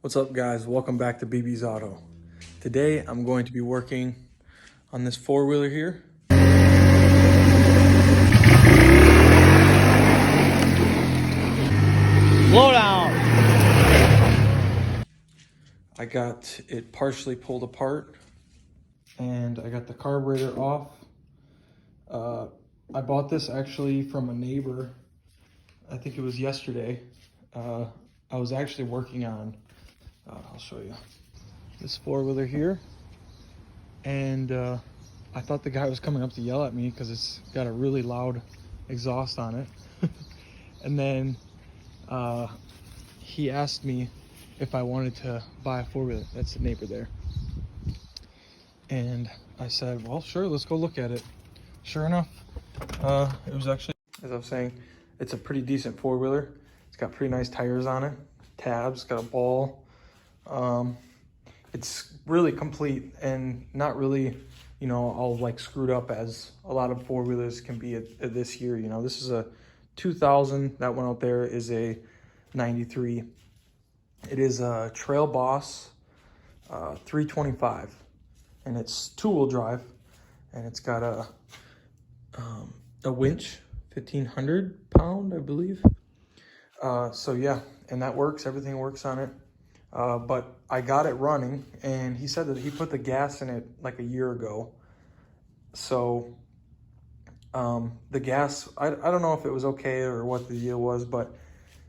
What's up, guys? Welcome back to BB's Auto. Today I'm going to be working on this four-wheeler here. Slow down. I got it partially pulled apart and I got the carburetor off. I bought this actually from a neighbor. I think it was yesterday. I was actually working on, I'll show you, this four-wheeler here. And I thought the guy was coming up to yell at me because it's got a really loud exhaust on it. And then he asked me if I wanted to buy a four-wheeler. That's the neighbor there. And I said, well, sure, let's go look at it. Sure enough, it was actually, as I was saying, it's a pretty decent four-wheeler. It's got pretty nice tires on it, tabs, got a ball. It's really complete and not really, you know, all like screwed up as a lot of four-wheelers can be at this year. You know, this is a 2000. That one out there is a 93. It is a Trail Boss 325, and it's two-wheel drive, and it's got a winch, 1,500 pound, I believe. So yeah, and that works. Everything works on it. But I got it running, and he said that he put the gas in it like a year ago. So the gas, I don't know if it was okay or what the deal was, but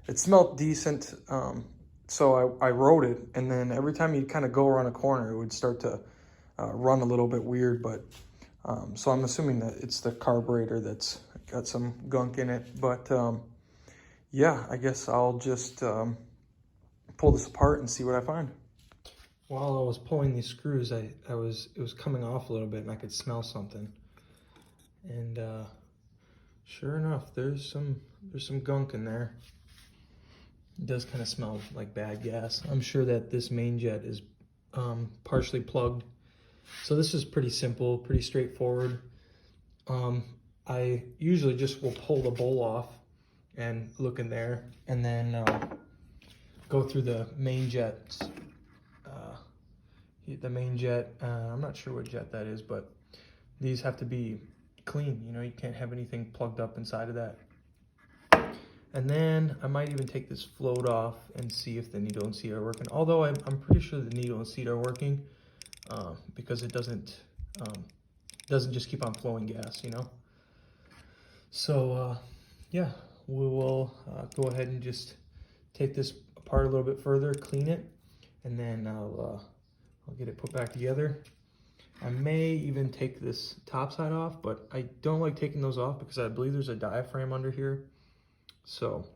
it smelled decent. So I rode it, and then every time you kind of go around a corner, it would start to run a little bit weird. But so I'm assuming that it's the carburetor that's got some gunk in it. But yeah, I guess I'll just pull this apart and see what I find. While I was pulling these screws, it was coming off a little bit, and I could smell something. And sure enough, there's some gunk in there. It does kind of smell like bad gas. I'm sure that this main jet is partially plugged. So this is pretty simple, pretty straightforward. I usually just will pull the bowl off and look in there, and then go through the main jets. The main jet, I'm not sure what jet that is, but these have to be clean. You know, you can't have anything plugged up inside of that. And then I might even take this float off and see if the needle and seat are working. Although I'm pretty sure the needle and seat are working, because it doesn't just keep on flowing gas, you know. So yeah, we will go ahead and just take this apart a little bit further, clean it, and then I'll get it put back together. I may even take this top side off, but I don't like taking those off because I believe there's a diaphragm under here. So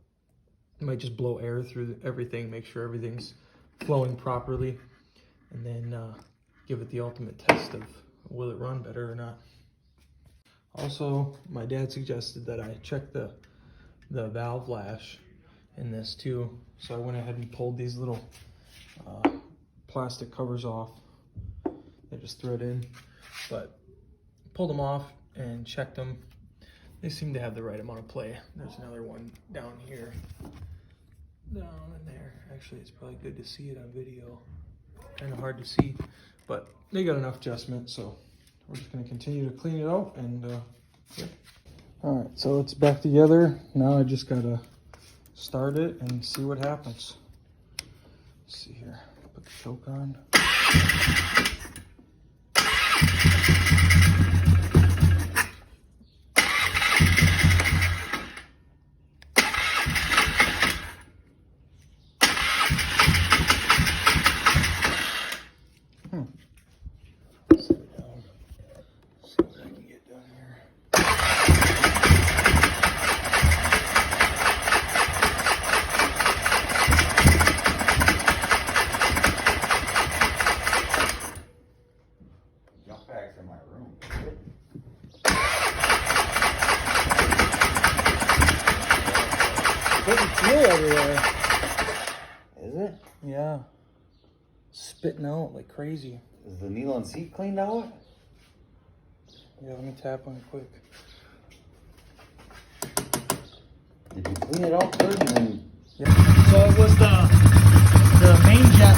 I might just blow air through everything, make sure everything's flowing properly, and then give it the ultimate test of will it run better or not. Also, my dad suggested that I check the valve lash in this too. So I went ahead and pulled these little plastic covers off. They just thread in, but pulled them off and checked them. They seem to have the right amount of play. There's another one down here, down in there. Actually, it's probably good to see it on video. Kind of hard to see, but they got enough adjustment, so we're just going to continue to clean it out. And yeah. All right, so it's back together. Now I just got to start it and see what happens. Let's see here. Put the choke on. Set it down. See what I can get done here. Jump bags in my room. Putting fuel everywhere. Is it? Yeah. Spitting out like crazy. Is the needle and seat cleaned out? Yeah, let me tap on it quick. Did you clean it out first and then So it was the main jet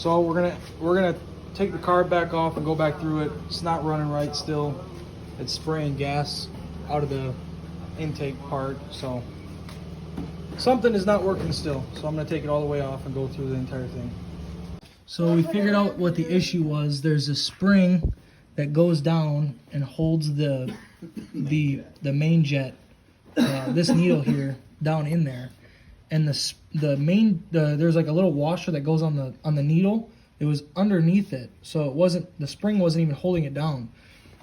So we're gonna take the carb back off and go back through it. It's not running right still. It's spraying gas out of the intake part, so something is not working still. So I'm gonna take it all the way off and go through the entire thing. So we figured out what the issue was. There's a spring that goes down and holds the main jet, this needle here, down in there, and there's like a little washer that goes on the needle. It was underneath it, so the spring wasn't even holding it down.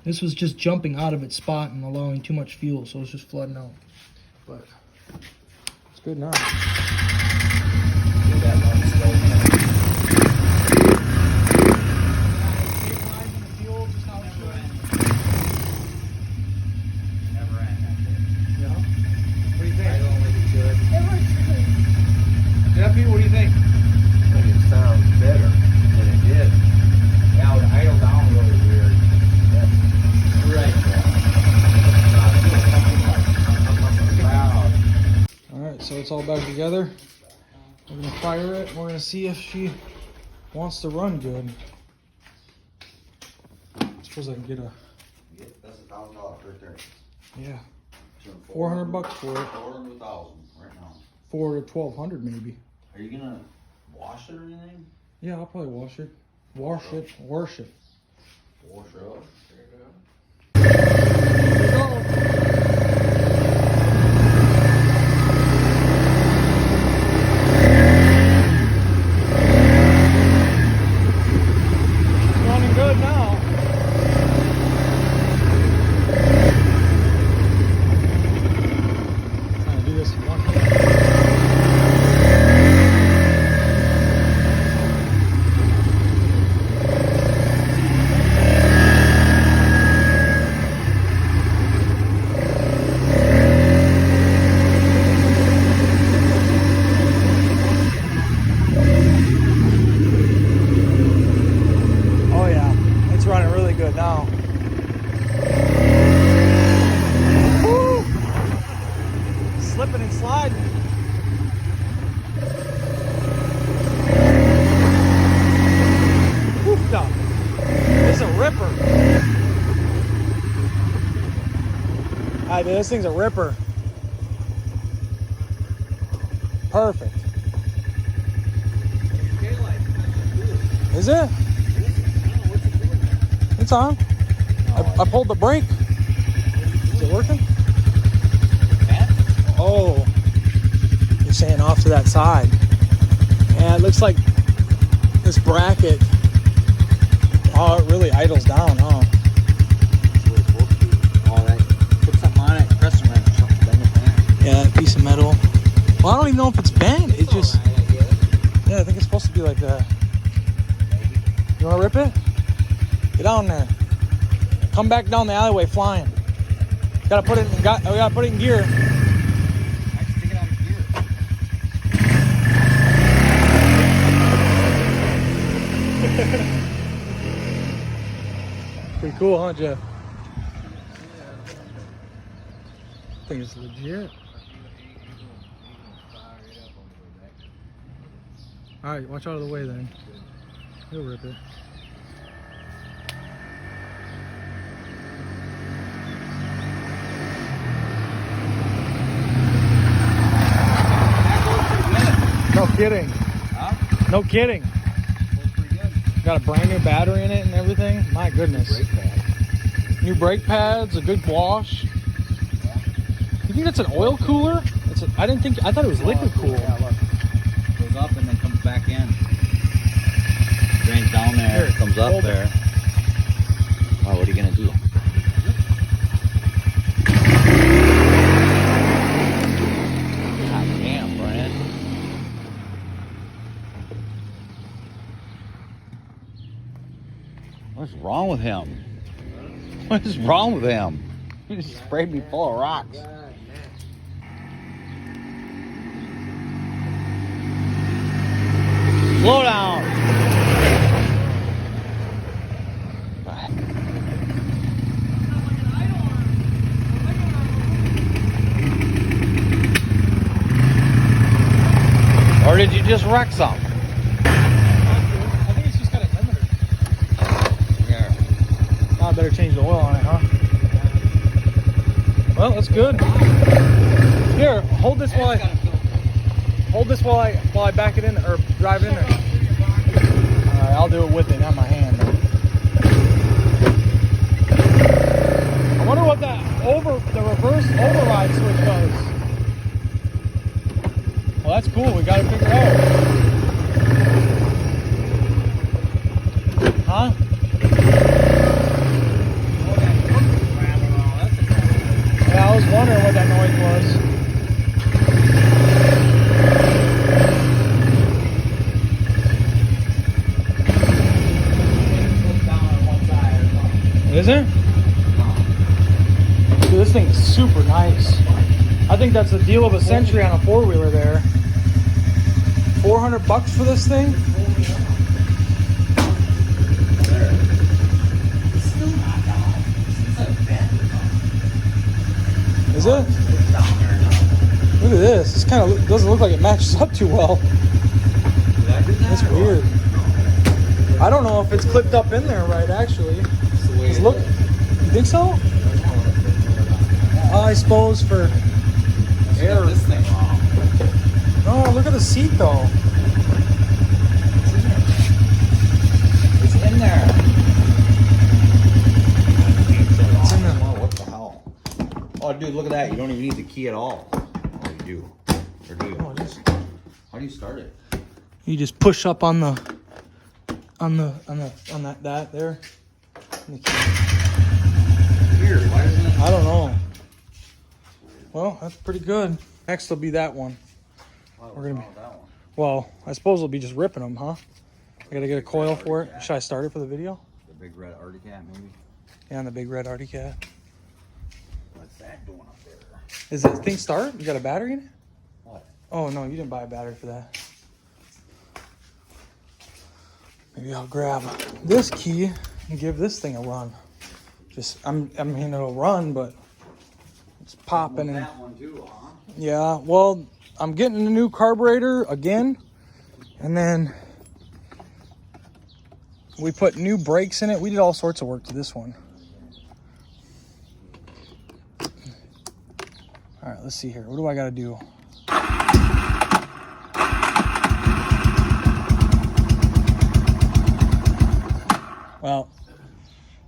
This was just jumping out of its spot and allowing too much fuel, so it was just flooding out. But it's good now. Jeffy, what do you think? I think it sounds better than it did. Now it idled down really weird. That's right. Alright, so it's all back together. We're gonna fire it. We're gonna see if she wants to run good. I suppose I can get a, That's $1,000 right there. yeah, $400 for it. 400,000 right now. $400 to $1,200 maybe. Are you gonna wash it or anything? Yeah, I'll probably wash it. Wash it. Wash it up. Here we go. Running good now. Trying to do this in one hit. Oh yeah, it's running really good now. Woo! Slipping and sliding. Whooped up. This is a ripper. Alright, dude, this thing's a ripper. Perfect. Is it? It's on. I pulled the brake. Is it working? Oh, you're saying off to that side. Yeah, it looks like this bracket. Oh, it really idles down, huh? Put something on it, press it or something, bend it back. Yeah, a piece of metal. Well, I don't even know if it's bent. It just, yeah, I think it's supposed to be like that. You want to rip it? Get down there. Come back down the alleyway flying. Gotta put it in, we gotta put it in gear. Actually, take it out of gear. Pretty cool, huh, Jeff? I think it's legit. Alright, watch out of the way then. He'll rip it. No kidding. Huh? No kidding. Looks pretty good. Got a brand new battery in it and everything. My goodness. Brake pad. New brake pads, a good wash. Yeah. You think that's an oil cooler? I thought it was liquid cool. Yeah, look. Goes up and then comes back in. Drains down there, Here, comes up hold it. there. Oh, what are you gonna do? God damn, Brian. What's wrong with him? What is wrong with him? He just sprayed me full of rocks. Slow down. Or did you just wreck something? I think better change the oil on it, huh? Well, that's good. Here, hold this while I back it in or drive it in there. All right, I'll do it with it, not my hand. I wonder what the reverse override switch does. Well, that's cool. We got to figure it out. Huh? Yeah, I was wondering what that noise was. Is it? Dude, this thing is super nice. I think that's the deal of a century on a four-wheeler there. $400 for this thing? Is it? Look at this. This kind of doesn't look like it matches up too well. That's weird. I don't know if it's clipped up in there right, actually. Look, you think so? I suppose for air. This thing wrong. Oh, look at the seat though. It's in there. It's in there. Oh, what the hell? Oh, dude, look at that. You don't even need the key at all. Oh, you do. Or do you? Oh, just, How do you start it? you just push up on that there. Weird. Why isn't it? I don't know. Well, that's pretty good. Next will be that one. We're gonna be. That one. Well, I suppose we'll be just ripping them, huh? I gotta get a coil for it. Should I start it for the video? The big red Arctic Cat, maybe? Yeah, and the big red Arctic Cat. What's that doing up there? Is that thing start? You got a battery in it? What? Oh no, you didn't buy a battery for that. Maybe I'll grab this key and give this thing a run. I mean, it'll run, but it's popping and. That one too, huh? Yeah, well, I'm getting a new carburetor again, and then we put new brakes in it. We did all sorts of work to this one. All right, let's see here. What do I got to do? Well,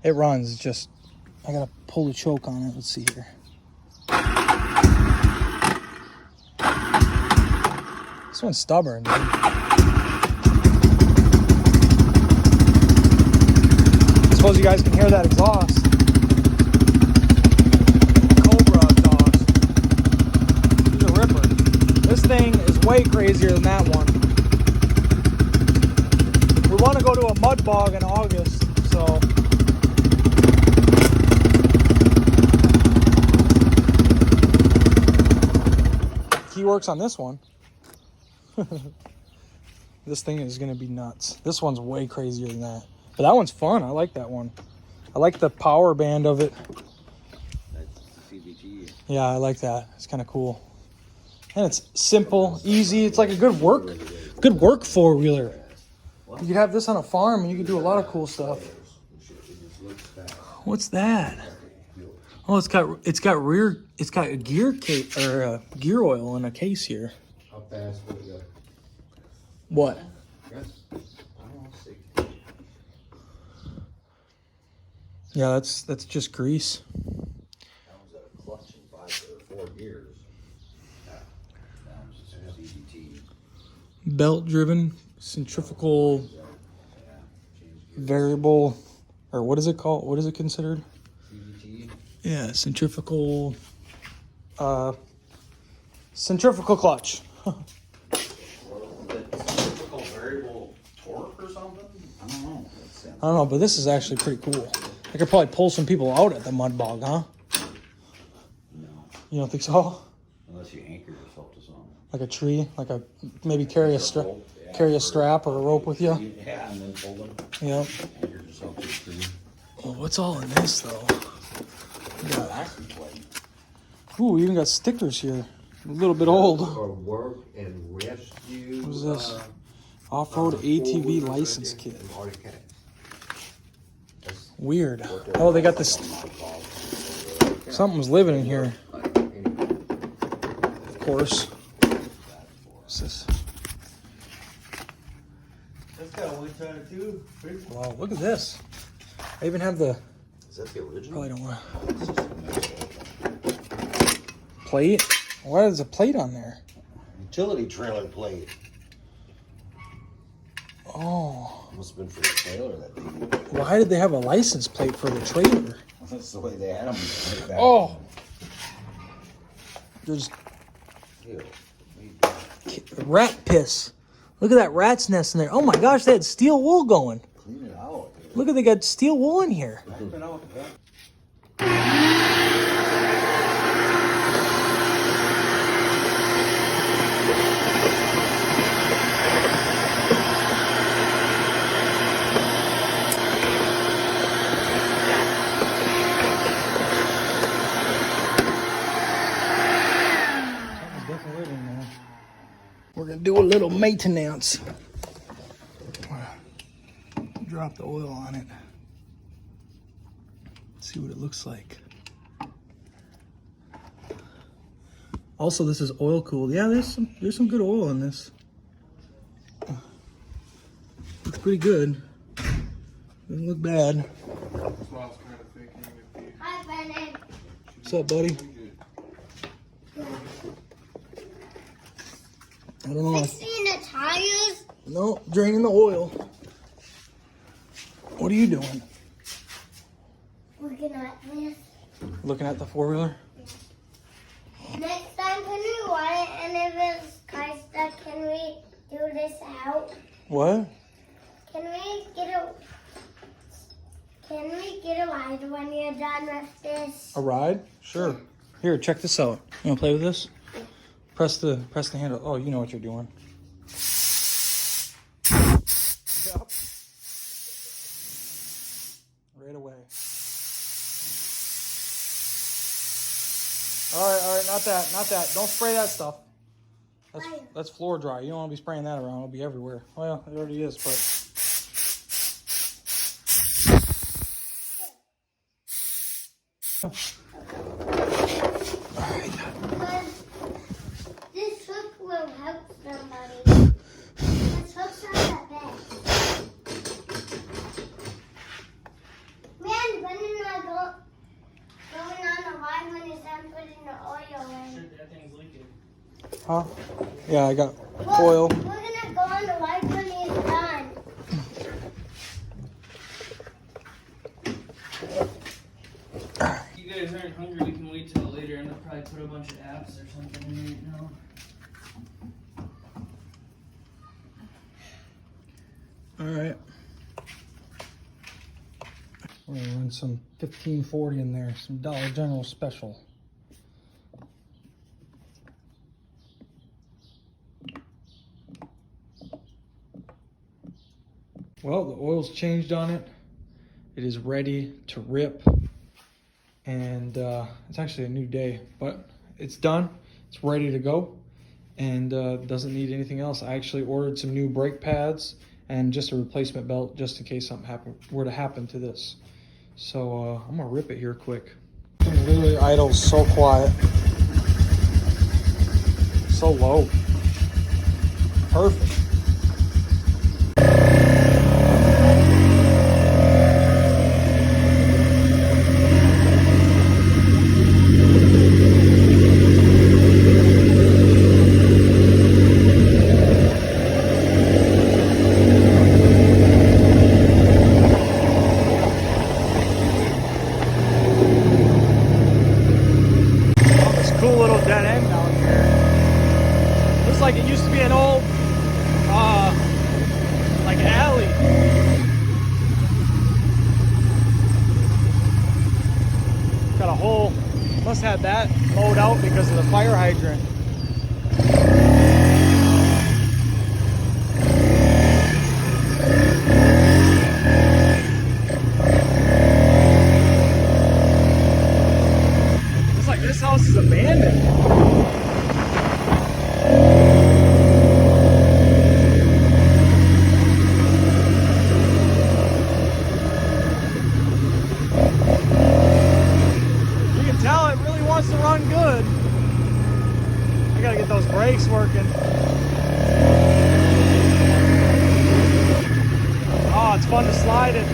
it runs. It's just I got to pull the choke on it. Let's see here. This one's stubborn, dude. I suppose you guys can hear that exhaust. Cobra exhaust. He's a ripper. This thing is way crazier than that one. We want to go to a mud bog in August, so. Key works on this one. This thing is gonna be nuts. This one's way crazier than that, but that one's fun. I like that one. I like the power band of it. That's CVT. Yeah, I like that. It's kind of cool, and it's simple, easy. It's like a good work four-wheeler. You could have this on a farm, and you could do a lot of cool stuff. What's that? Oh, it's got a gear case or gear oil in a case here. How fast would it go? What? Yeah, that's just grease. That was a clutch in 5 or 4 gears. That was just CVT. Belt driven, centrifugal, variable, or what is it called? What is it considered? CVT. Yeah, centrifugal clutch. Typical variable torque or something? I don't know. I don't know, but this is actually pretty cool. I could probably pull some people out at the mud bog, huh? No. You don't think so? Unless you anchor yourself to something. Like a tree, maybe carry a strap or a rope with you. Yeah, and then pull them. Yep. Anchor yourself to the tree. Well, what's all in this though? Yeah, that's the play. Ooh, we even got stickers here. A little bit old. For work and rescue. What is this? Off-road ATV license kit. Arctic Cat. That's Weird. Oh, they got this. Something's living in here. Of course. What's this? That's got a 122. Wow, look at this. I even have the. Is that the original? Probably don't want plate. Why is a plate on there? Utility trailer plate. Oh, Must have been for the trailer that they used. why did they have a license plate for the trailer? That's the way they had them. Back Oh, there's Ew. rat piss. Look at that rat's nest in there. Oh my gosh, they had steel wool going. Clean it out. Look at they got steel wool in here. We're gonna do a little maintenance. Drop the oil on it. See what it looks like. Also, this is oil cooled. Yeah, there's some good oil in this. Looks pretty good. Doesn't look bad. Hi, Brennan. What's up, buddy? I don't know. Fixing the tires. No, draining the oil. What are you doing? Looking at this. Looking at the four-wheeler? Next time, can we wire any of his cars stuck? Can we do this out? What? Can we get a ride when you're done with this? A ride? Sure. Here, check this out. You wanna play with this? Press the handle. Oh, you know what you're doing. Yep. Right away. All right, not that. Don't spray that stuff. That's floor dry. You don't want to be spraying that around. It'll be everywhere. Well, it already is, but. This hook will help somebody. This hook's not that bad. Man, Brennan and I going on a ride when he's done putting the oil in. That thing's leaking. Huh? Yeah, I got Look, oil. We're gonna go on the ride when he's done. You guys aren't hungry, we can wait till later and they'll probably put a bunch of apps or something in right now. All right. We're gonna run some 1540 in there, some Dollar General special. Well, the oil's changed on it. It is ready to rip. And it's actually a new day, but it's done. It's ready to go and doesn't need anything else. I actually ordered some new brake pads and just a replacement belt just in case something were to happen to this. So I'm gonna rip it here quick. It literally idles so quiet. So low. Perfect. Cool little dead end down here. Looks like it used to be an old, like alley. Got a hole. Must have that mowed out because of the fire hydrant. Looks like this house is abandoned. fun to slide it.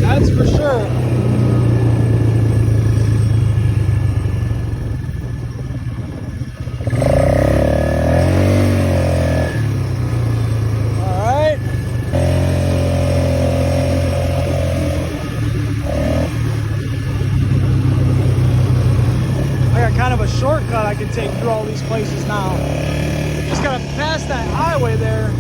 That's for sure. Shortcut I can take through all these places now. Just gotta pass that highway there.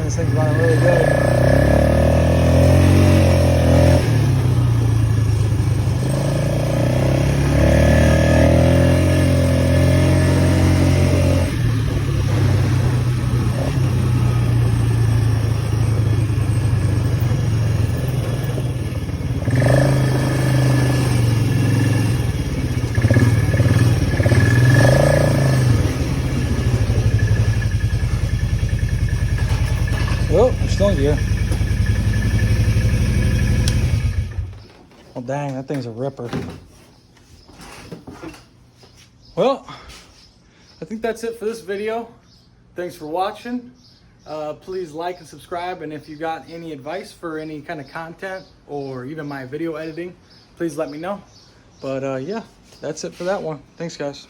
This thing's running really good. Oh, we're still in gear. Well, dang, that thing's a ripper. Well, I think that's it for this video. Thanks for watching. Please like and subscribe. And if you got any advice for any kind of content or even my video editing, please let me know. But yeah, that's it for that one. Thanks, guys.